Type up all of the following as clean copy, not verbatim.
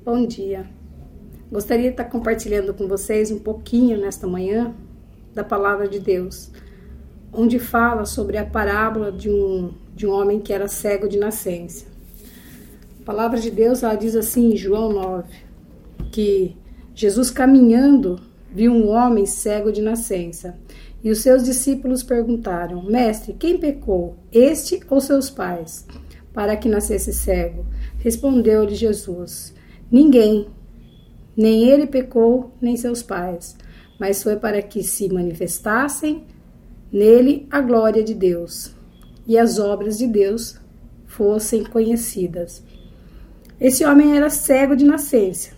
Bom dia. Gostaria de estar compartilhando com vocês um pouquinho nesta manhã da palavra de Deus, onde fala sobre a parábola de um homem que era cego de nascença. A palavra de Deus, ela diz assim em João 9, que Jesus caminhando viu um homem cego de nascença. E os seus discípulos perguntaram: Mestre, quem pecou, este ou seus pais, para que nascesse cego? Respondeu-lhe Jesus: Ninguém, nem ele pecou, nem seus pais, mas foi para que se manifestassem nele a glória de Deus e as obras de Deus fossem conhecidas. Esse homem era cego de nascença.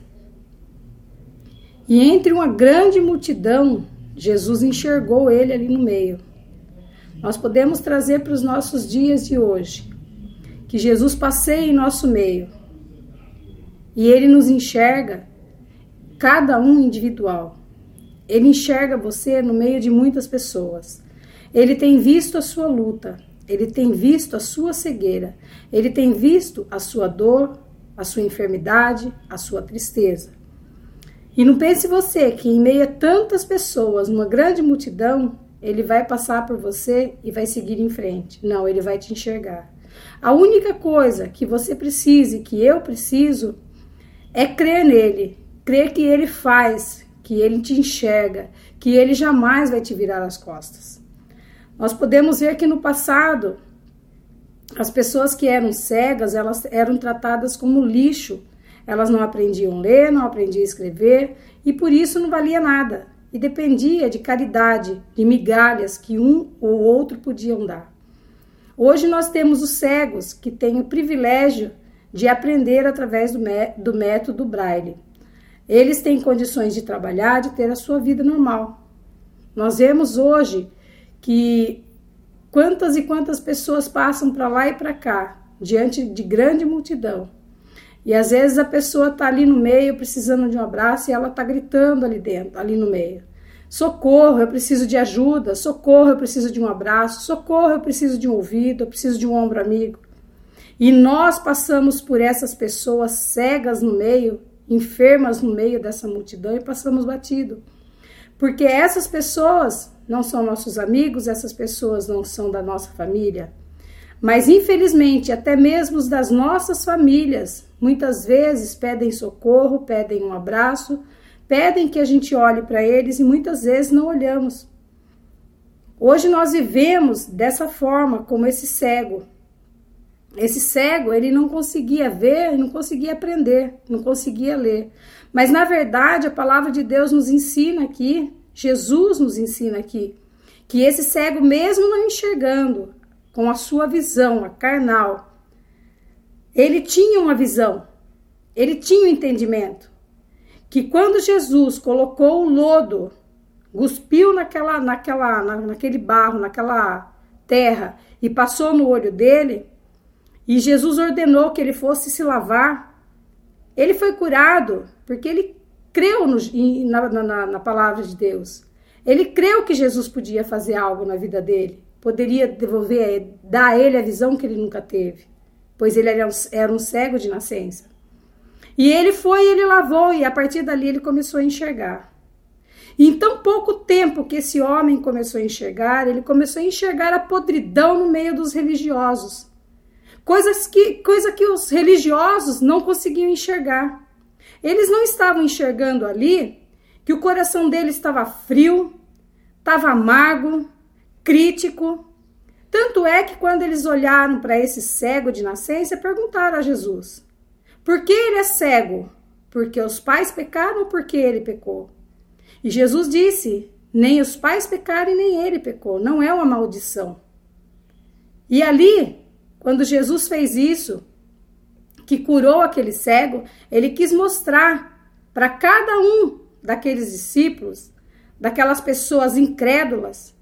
E entre uma grande multidão, Jesus enxergou ele ali no meio. Nós podemos trazer para os nossos dias de hoje que Jesus passeia em nosso meio e ele nos enxerga, cada um individual. Ele enxerga você no meio de muitas pessoas. Ele tem visto a sua luta, ele tem visto a sua cegueira, ele tem visto a sua dor, a sua enfermidade, a sua tristeza. E não pense você que em meio a tantas pessoas, numa grande multidão, ele vai passar por você e vai seguir em frente. Não, ele vai te enxergar. A única coisa que você precisa e que eu preciso é crer nele, crer que ele faz, que ele te enxerga, que ele jamais vai te virar as costas. Nós podemos ver que no passado, as pessoas que eram cegas, elas eram tratadas como lixo. Elas não aprendiam a ler, não aprendiam a escrever e por isso não valia nada. E dependia de caridade, de migalhas que um ou outro podiam dar. Hoje nós temos os cegos que têm o privilégio de aprender através do método Braille. Eles têm condições de trabalhar, de ter a sua vida normal. Nós vemos hoje que quantas e quantas pessoas passam para lá e para cá, diante de grande multidão. E às vezes a pessoa está ali no meio, precisando de um abraço, e ela está gritando ali dentro, ali no meio. Socorro, eu preciso de ajuda. Socorro, eu preciso de um abraço. Socorro, eu preciso de um ouvido, eu preciso de um ombro amigo. E nós passamos por essas pessoas cegas no meio, enfermas no meio dessa multidão e passamos batido. Porque essas pessoas não são nossos amigos, essas pessoas não são da nossa família. Mas infelizmente, até mesmo os das nossas famílias, muitas vezes pedem socorro, pedem um abraço, pedem que a gente olhe para eles e muitas vezes não olhamos. Hoje nós vivemos dessa forma, como esse cego. Esse cego, ele não conseguia ver, não conseguia aprender, não conseguia ler. Mas, na verdade, a palavra de Deus nos ensina aqui, Jesus nos ensina aqui, que esse cego, mesmo não enxergando, com a sua visão, a carnal, ele tinha uma visão, ele tinha um entendimento, que quando Jesus colocou o lodo, cuspiu naquele barro, naquela terra, e passou no olho dele, e Jesus ordenou que ele fosse se lavar, ele foi curado, porque ele creu na palavra de Deus. Ele creu que Jesus podia fazer algo na vida dele, poderia dar a ele a visão que ele nunca teve, pois ele era um cego de nascença. E ele foi, ele lavou, e a partir dali ele começou a enxergar. E em tão pouco tempo que esse homem começou a enxergar, ele começou a enxergar a podridão no meio dos religiosos. Coisa que os religiosos não conseguiam enxergar. Eles não estavam enxergando ali que o coração dele estava frio, estava amargo, crítico. Tanto é que quando eles olharam para esse cego de nascença, perguntaram a Jesus: por que ele é cego? Porque os pais pecaram ou porque ele pecou? E Jesus disse: nem os pais pecaram e nem ele pecou, não é uma maldição. E ali, quando Jesus fez isso, que curou aquele cego, ele quis mostrar para cada um daqueles discípulos, daquelas pessoas incrédulas,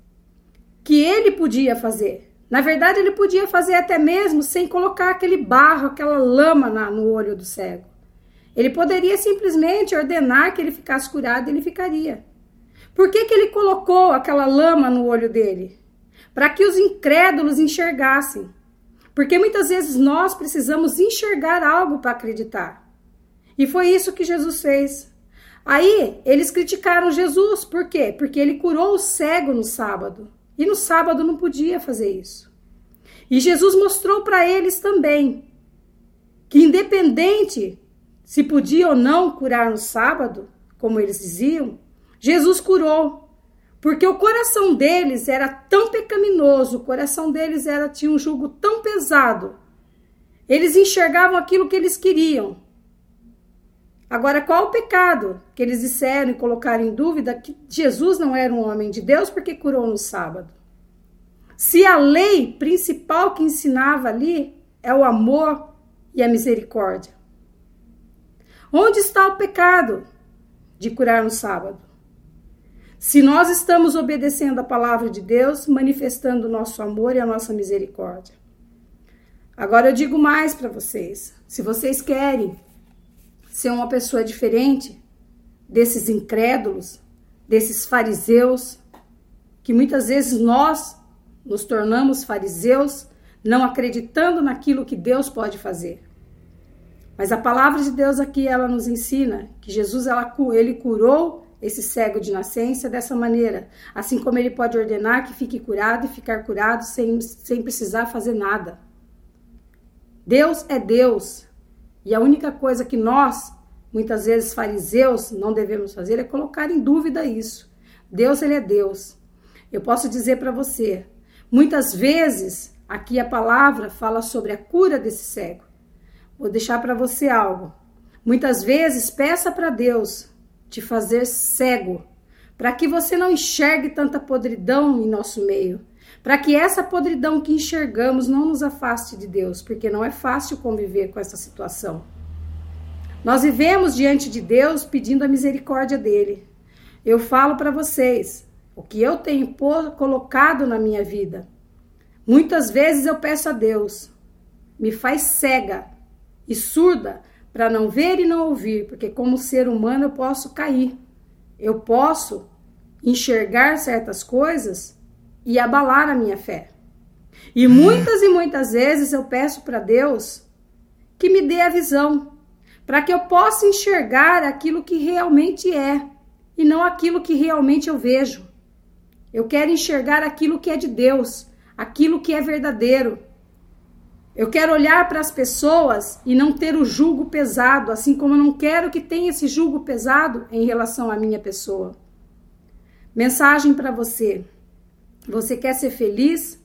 que ele podia fazer. Na verdade, ele podia fazer até mesmo sem colocar aquele barro, aquela lama no olho do cego. Ele poderia simplesmente ordenar que ele ficasse curado e ele ficaria. Por que ele colocou aquela lama no olho dele? Para que os incrédulos enxergassem. Porque muitas vezes nós precisamos enxergar algo para acreditar. E foi isso que Jesus fez. Aí, eles criticaram Jesus. Por quê? Porque ele curou o cego no sábado. E no sábado não podia fazer isso. E Jesus mostrou para eles também que independente se podia ou não curar no sábado, como eles diziam, Jesus curou. Porque o coração deles era tão pecaminoso, o coração deles tinha um jugo tão pesado. Eles enxergavam aquilo que eles queriam. Agora, qual o pecado que eles disseram e colocaram em dúvida que Jesus não era um homem de Deus porque curou no sábado? Se a lei principal que ensinava ali é o amor e a misericórdia. Onde está o pecado de curar no sábado? Se nós estamos obedecendo a palavra de Deus, manifestando o nosso amor e a nossa misericórdia. Agora eu digo mais para vocês. Se vocês querem ser uma pessoa diferente desses incrédulos, desses fariseus, que muitas vezes nós nos tornamos fariseus, não acreditando naquilo que Deus pode fazer. Mas a palavra de Deus aqui, ela nos ensina que Jesus, ele curou esse cego de nascença dessa maneira, assim como ele pode ordenar que fique curado e ficar curado sem precisar fazer nada. Deus é Deus. E a única coisa que nós, muitas vezes fariseus, não devemos fazer é colocar em dúvida isso. Deus, ele é Deus. Eu posso dizer para você, muitas vezes, aqui a palavra fala sobre a cura desse cego. Vou deixar para você algo. Muitas vezes, peça para Deus te fazer cego, para que você não enxergue tanta podridão em nosso meio, para que essa podridão que enxergamos não nos afaste de Deus, porque não é fácil conviver com essa situação. Nós vivemos diante de Deus pedindo a misericórdia dele. Eu falo para vocês, o que eu tenho colocado na minha vida. Muitas vezes eu peço a Deus, me faz cega e surda para não ver e não ouvir, porque como ser humano eu posso cair. Eu posso enxergar certas coisas e abalar a minha fé. E muitas vezes eu peço para Deus que me dê a visão, para que eu possa enxergar aquilo que realmente é e não aquilo que realmente eu vejo. Eu quero enxergar aquilo que é de Deus, aquilo que é verdadeiro. Eu quero olhar para as pessoas e não ter o jugo pesado, assim como eu não quero que tenha esse jugo pesado em relação à minha pessoa. Mensagem para você. Você quer ser feliz?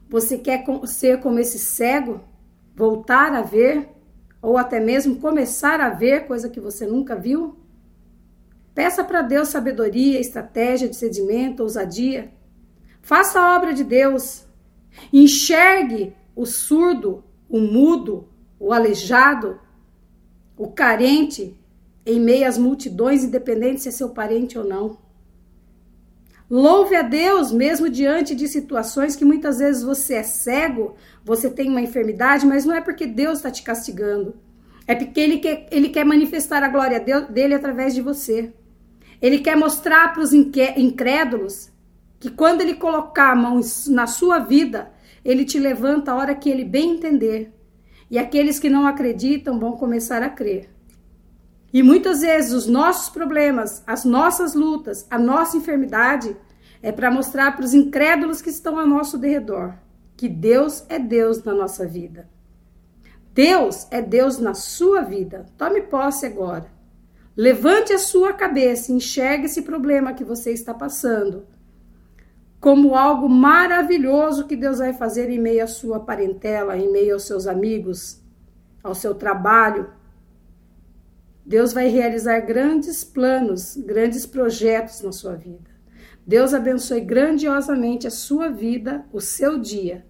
Você quer ser como esse cego? Voltar a ver? Ou até mesmo começar a ver coisa que você nunca viu? Peça para Deus sabedoria, estratégia, discernimento, ousadia. Faça a obra de Deus. Enxergue o surdo, o mudo, o aleijado, o carente, em meio às multidões, independente se é seu parente ou não. Louve a Deus mesmo diante de situações que muitas vezes você é cego, você tem uma enfermidade, mas não é porque Deus está te castigando. É porque Ele quer manifestar a glória dele através de você. Ele quer mostrar para os incrédulos que quando Ele colocar a mão na sua vida, Ele te levanta a hora que Ele bem entender. E aqueles que não acreditam vão começar a crer. E muitas vezes os nossos problemas, as nossas lutas, a nossa enfermidade é para mostrar para os incrédulos que estão ao nosso derredor que Deus é Deus na nossa vida. Deus é Deus na sua vida. Tome posse agora. Levante a sua cabeça e enxergue esse problema que você está passando como algo maravilhoso que Deus vai fazer em meio à sua parentela, em meio aos seus amigos, ao seu trabalho. Deus vai realizar grandes planos, grandes projetos na sua vida. Deus abençoe grandiosamente a sua vida, o seu dia.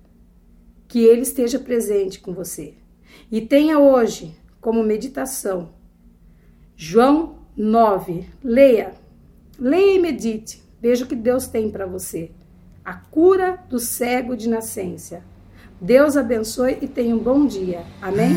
Que Ele esteja presente com você. E tenha hoje como meditação João 9. Leia e medite. Veja o que Deus tem para você. A cura do cego de nascença. Deus abençoe e tenha um bom dia. Amém?